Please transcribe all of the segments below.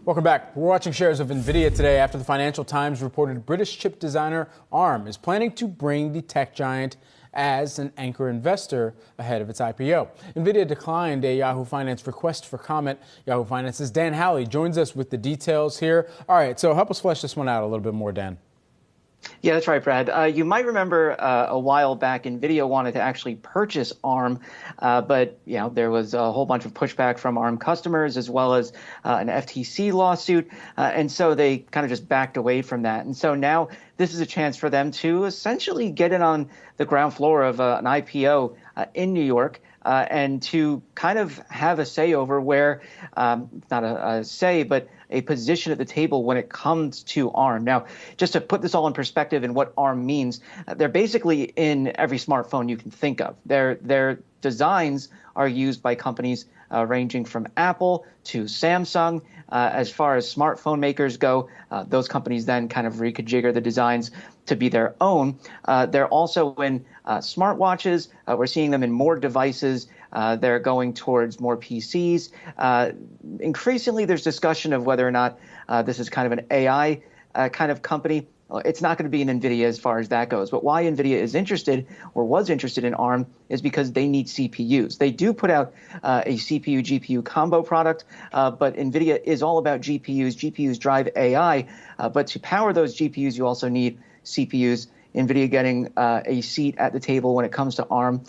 Welcome back. We're watching shares of Nvidia today after the Financial Times reported British chip designer ARM is planning to bring the tech giant as an anchor investor ahead of its IPO. Nvidia declined a Yahoo Finance request for comment. Yahoo Finance's Dan Howley joins us with the details here. All right, so help us flesh this one out a little bit more, Dan. Yeah, that's right, Brad. You might remember a while back, Nvidia wanted to actually purchase ARM, but there was a whole bunch of pushback from ARM customers as well as an FTC lawsuit, and so they kind of just backed away from that. And so now this is a chance for them to essentially get in on the ground floor of an IPO in New York. And to kind of have a say over where, not a say, but a position at the table when it comes to ARM. Now, just to put this all in perspective and what ARM means, they're basically in every smartphone you can think of. Their designs are used by companies ranging from Apple to Samsung. As far as smartphone makers go, those companies then kind of reconfigure the designs to be their own. They're also in smartwatches. We're seeing them in more devices. They're going towards more PCs. Increasingly, there's discussion of whether or not this is kind of an AI kind of company. It's not going to be an Nvidia as far as that goes. But why Nvidia is interested or was interested in ARM is because they need CPUs. They do put out a CPU-GPU combo product, but Nvidia is all about GPUs. GPUs drive AI, but to power those GPUs, you also need CPUs. Nvidia getting a seat at the table when it comes to ARM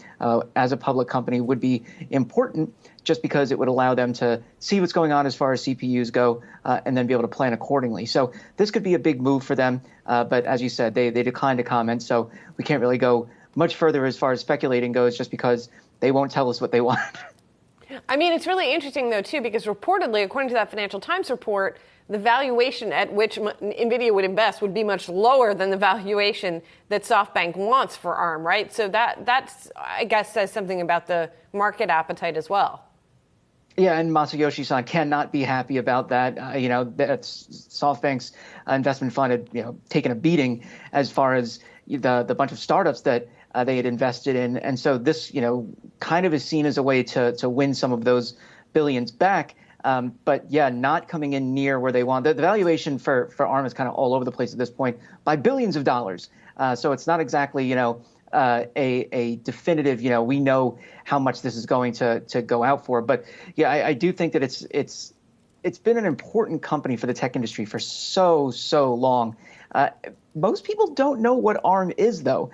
as a public company would be important, just because it would allow them to see what's going on as far as CPUs go and then be able to plan accordingly. So this could be a big move for them. But as you said, they declined to comment. So we can't really go much further as far as speculating goes, just because they won't tell us what they want. I mean, it's really interesting, though, too, because reportedly, according to that Financial Times report, the valuation at which Nvidia would invest would be much lower than the valuation that SoftBank wants for ARM, right? So that's, I guess, says something about the market appetite as well. Yeah, and Masayoshi-san cannot be happy about that. That's SoftBank's investment fund had, taken a beating as far as the bunch of startups that they had invested in. And so this, kind of is seen as a way to win some of those billions back. But yeah, not coming in near where they want. The valuation for ARM is kind of all over the place at this point by billions of dollars. So it's not exactly, a definitive, we know how much this is going to go out for. But yeah, I do think that it's been an important company for the tech industry for so long. Most people don't know what ARM is, though.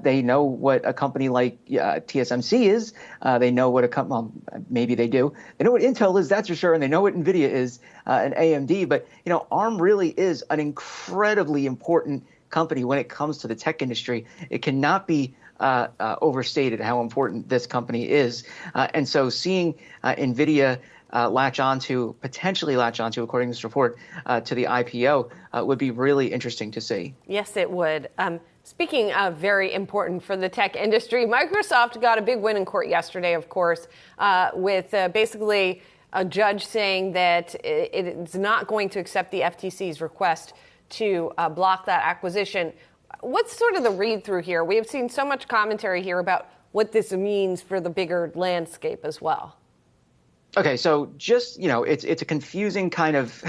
They know what a company like TSMC is. They know what well, maybe they do. They know what Intel is, that's for sure, and they know what Nvidia is and AMD. But ARM really is an incredibly important company when it comes to the tech industry. It cannot be overstated how important this company is. And so seeing Nvidia potentially latch onto, according to this report, to the IPO would be really interesting to see. Yes, it would. Speaking of very important for the tech industry, Microsoft got a big win in court yesterday, of course, with basically a judge saying that it is not going to accept the FTC's request to block that acquisition. What's sort of the read-through here? We have seen so much commentary here about what this means for the bigger landscape as well. Okay, so just, it's a confusing kind of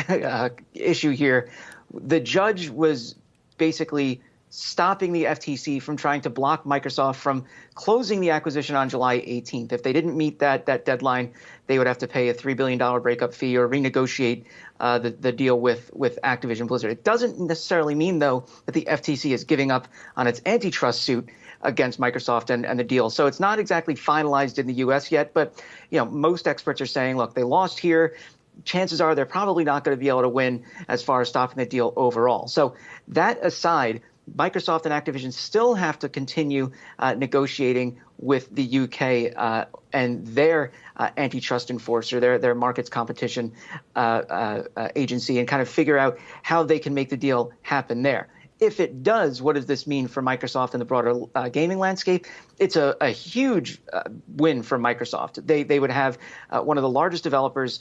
issue here. The judge was basically stopping the FTC from trying to block Microsoft from closing the acquisition on July 18th. If they didn't meet that deadline, they would have to pay a $3 billion breakup fee or renegotiate the deal with Activision Blizzard. It doesn't necessarily mean, though, that the FTC is giving up on its antitrust suit against Microsoft and the deal. So it's not exactly finalized in the U.S. yet, but most experts are saying, look, they lost here. Chances are they're probably not going to be able to win as far as stopping the deal overall. So that aside, Microsoft and Activision still have to continue negotiating with the UK and their antitrust enforcer, their markets competition agency, and kind of figure out how they can make the deal happen there. If it does, what does this mean for Microsoft and the broader gaming landscape? It's a huge win for Microsoft. They would have one of the largest developers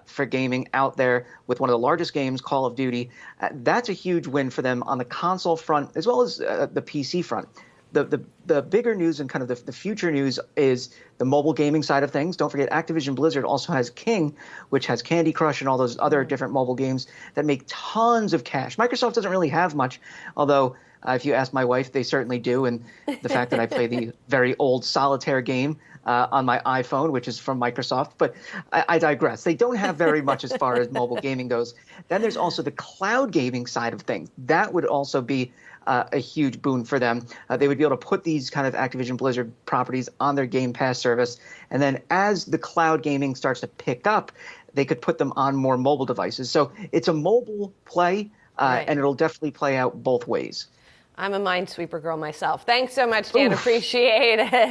for gaming out there with one of the largest games, Call of Duty. That's a huge win for them on the console front as well as the PC front. The the bigger news and kind of the future news is the mobile gaming side of things. Don't forget, Activision Blizzard also has King, which has Candy Crush and all those other different mobile games that make tons of cash. Microsoft doesn't really have much, although if you ask my wife, they certainly do. And the fact that I play the very old Solitaire game on my iPhone, which is from Microsoft. But I digress. They don't have very much as far as mobile gaming goes. Then there's also the cloud gaming side of things. That would also be a huge boon for them. They would be able to put these kind of Activision Blizzard properties on their Game Pass service. And then as the cloud gaming starts to pick up, they could put them on more mobile devices. So it's a mobile play, Right. and it'll definitely play out both ways. I'm a Minesweeper girl myself. Thanks so much, Dan. Appreciate it.